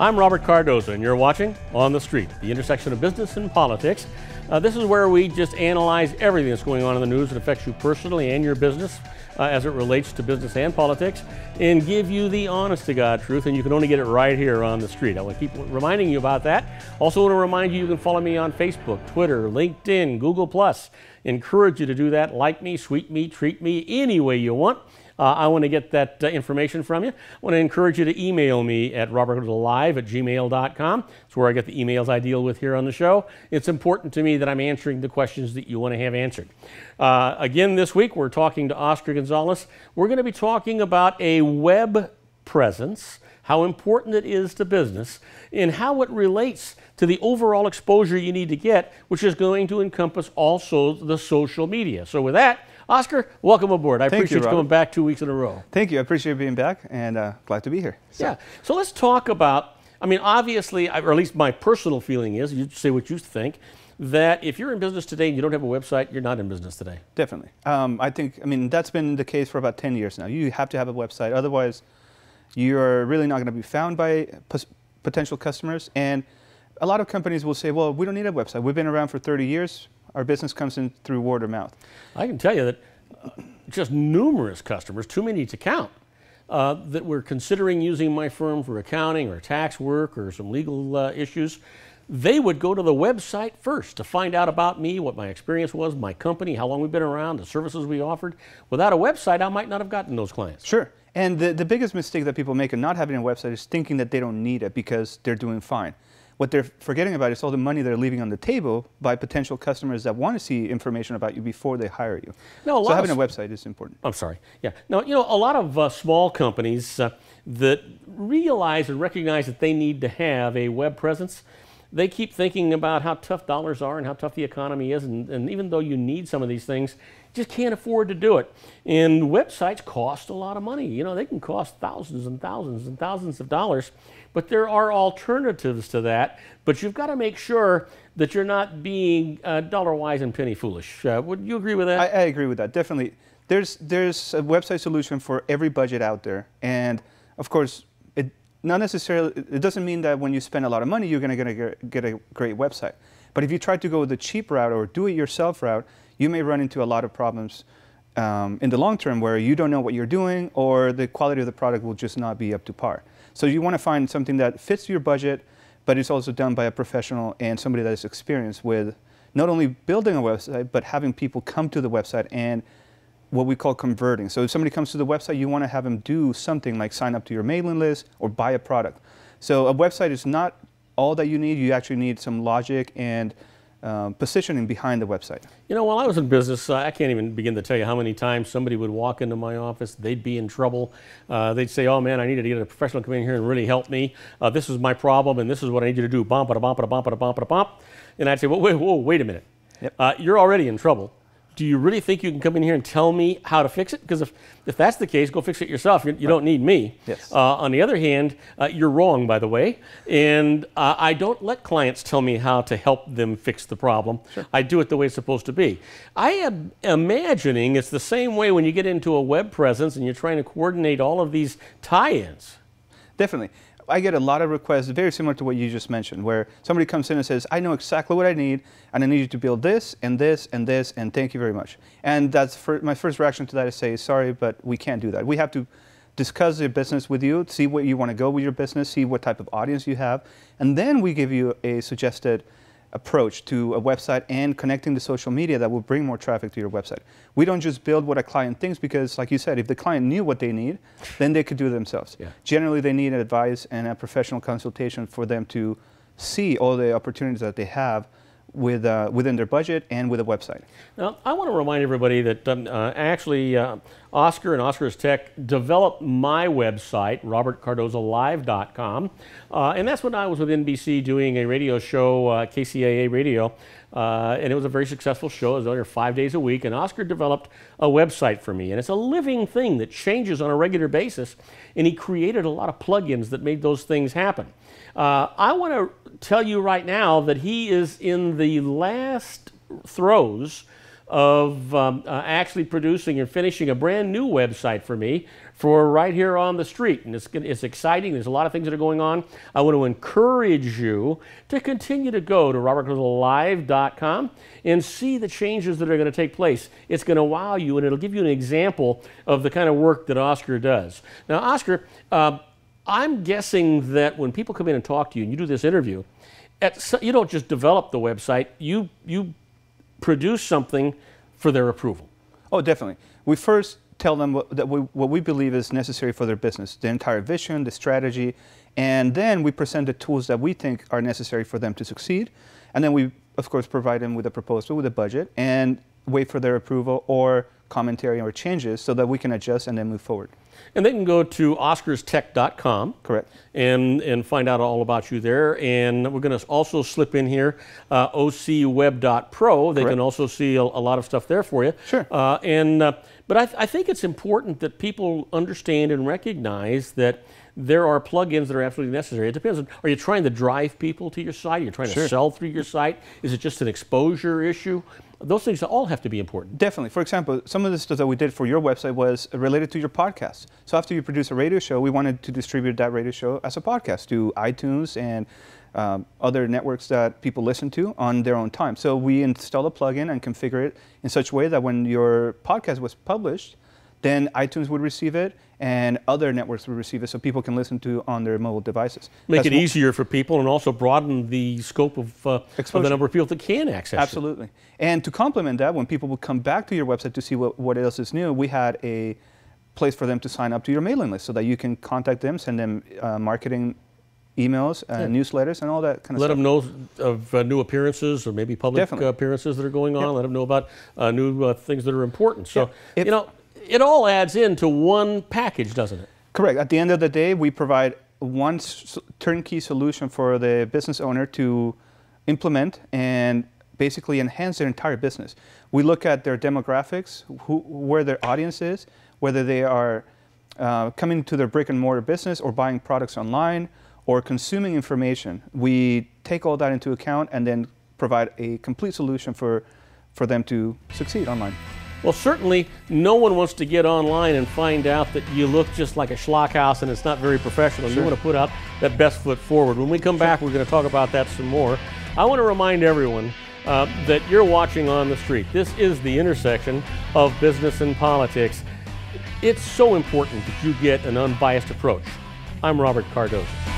I'm Robert Cardoza, and you're watching On the Street, the intersection of business and politics. This is where we just analyze everything that's going on in the news that affects you personally and your business as it relates to business and politics, and give you the honest-to-God truth, and you can only get it right here on the street. I want to keep reminding you about that. Also want to remind you can follow me on Facebook, Twitter, LinkedIn, Google+. Encourage you to do that. Like me, sweet me, treat me any way you want. I want to get that information from you. I want to encourage you to email me at robertlive@gmail.com. It's where I get the emails I deal with here on the show. It's important to me that I'm answering the questions that you want to have answered. Again, this week we're talking to Oscar Gonzalez. We're going to be talking about a web presence, how important it is to business, and how it relates to the overall exposure you need to get, which is going to encompass also the social media. So with that, Oscar, welcome aboard. I appreciate you coming back 2 weeks in a row. Thank you. I appreciate being back, and glad to be here. Yeah. So let's talk about, I mean, obviously, or at least my personal feeling is, you say what you think, that if you're in business today and you don't have a website, you're not in business today. Definitely. I mean, that's been the case for about 10 years now. You have to have a website. Otherwise, you're really not going to be found by potential customers. And a lot of companies will say, well, we don't need a website. We've been around for 30 years. Our business comes in through word of mouth. I can tell you that just numerous customers, too many to count, that were considering using my firm for accounting or tax work or some legal issues, they would go to the website first to find out about me, what my experience was, my company, how long we've been around, the services we offered. Without a website, I might not have gotten those clients. Sure. And the biggest mistake that people make in not having a website is thinking that they don't need it because they're doing fine. What they're forgetting about is all the money they're leaving on the table by potential customers that want to see information about you before they hire you. No, so having a website is important. I'm sorry. Yeah. No, you know, a lot of small companies that realize and recognize that they need to have a web presence, they keep thinking about how tough dollars are and how tough the economy is, and even though you need some of these things, you just can't afford to do it. And websites cost a lot of money. You know, they can cost thousands and thousands and thousands of dollars, but there are alternatives to that. But you've got to make sure that you're not being dollar-wise and penny-foolish. Would you agree with that? I agree with that, definitely. There's a website solution for every budget out there, and of course, not necessarily, it doesn't mean that when you spend a lot of money, you're going to get a great website. But if you try to go the cheap route or do-it-yourself route, you may run into a lot of problems in the long term where you don't know what you're doing or the quality of the product will just not be up to par. So you want to find something that fits your budget, but it's also done by a professional and somebody that is experienced with not only building a website, but having people come to the website and what we call converting. So if somebody comes to the website, you want to have them do something like sign up to your mailing list or buy a product. So a website is not all that you need. You actually need some logic and positioning behind the website. You know, while I was in business, I can't even begin to tell you how many times somebody would walk into my office, they'd be in trouble. They'd say, oh man, I needed to get a professional to come in here and really help me. This is my problem and this is what I need you to do. Bump, bump, bump, bump, bump, bump. And I'd say, well, wait a minute. Yep. You're already in trouble. Do you really think you can come in here and tell me how to fix it? Because if that's the case, go fix it yourself. You don't need me. Yes. On the other hand, you're wrong, by the way. And I don't let clients tell me how to help them fix the problem. Sure. I do it the way it's supposed to be. I am imagining it's the same way when you get into a web presence and you're trying to coordinate all of these tie-ins. Definitely. I get a lot of requests very similar to what you just mentioned, where somebody comes in and says, I know exactly what I need, and I need you to build this, and this, and this, and thank you very much. And that's my first reaction to that is say, sorry, but we can't do that. We have to discuss your business with you, see where you want to go with your business, see what type of audience you have, and then we give you a suggested approach to a website and connecting to social media that will bring more traffic to your website. We don't just build what a client thinks because, like you said, if the client knew what they need, then they could do it themselves. Yeah. Generally, they need advice and a professional consultation for them to see all the opportunities that they have with, within their budget and with a website. Now, I want to remind everybody that actually Oscar and Oscar's Tech developed my website, robertcardozalive.com, and that's when I was with NBC doing a radio show, KCAA Radio, and it was a very successful show. It was on here 5 days a week, and Oscar developed a website for me, and it's a living thing that changes on a regular basis, and he created a lot of plugins that made those things happen. I want to tell you right now that he is in the last throes of actually producing and finishing a brand new website for me for right here on the street. And it's exciting. There's a lot of things that are going on. I want to encourage you to continue to go to robertcardozalive.com and see the changes that are going to take place. It's going to wow you, and it'll give you an example of the kind of work that Oscar does. Now, Oscar, I'm guessing that when people come in and talk to you and you do this interview, you don't just develop the website, you produce something for their approval. Oh, definitely. We first tell them what we believe is necessary for their business, the entire vision, the strategy, and then we present the tools that we think are necessary for them to succeed. And then we, of course, provide them with a proposal, with a budget, and wait for their approval or commentary or changes so that we can adjust and then move forward. And they can go to oscarstech.com. Correct. And find out all about you there. And we're going to also slip in here ocweb.pro. They Correct. can also see a lot of stuff there for you. Sure. But I think it's important that people understand and recognize that there are plugins that are absolutely necessary. It depends on, are you trying to drive people to your site? Are you trying to sell through your site? Is it just an exposure issue? Those things all have to be important. Definitely. For example, some of the stuff that we did for your website was related to your podcast. So after you produce a radio show, we wanted to distribute that radio show as a podcast to iTunes and other networks that people listen to on their own time. So we installed a plugin and configure it in such a way that when your podcast was published, then iTunes would receive it and other networks would receive it so people can listen to on their mobile devices. Make it easier for people and also broaden the scope of the number of people that can access it. Absolutely. And to complement that, when people would come back to your website to see what else is new, we had a place for them to sign up to your mailing list so that you can contact them, send them marketing emails, newsletters, and all that kind of stuff. Let them know of new appearances or maybe public appearances that are going on. Let them know about new things that are important. So, you know, it all adds into one package, doesn't it? Correct. At the end of the day, we provide one turnkey solution for the business owner to implement and basically enhance their entire business. We look at their demographics, where their audience is, whether they are coming to their brick and mortar business or buying products online or consuming information. We take all that into account and then provide a complete solution for them to succeed online. Well, certainly no one wants to get online and find out that you look just like a schlock house and it's not very professional. You want to put out that best foot forward. When we come back, we're going to talk about that some more. I want to remind everyone that you're watching On the Street. This is the intersection of business and politics. It's so important that you get an unbiased approach. I'm Robert Cardoza.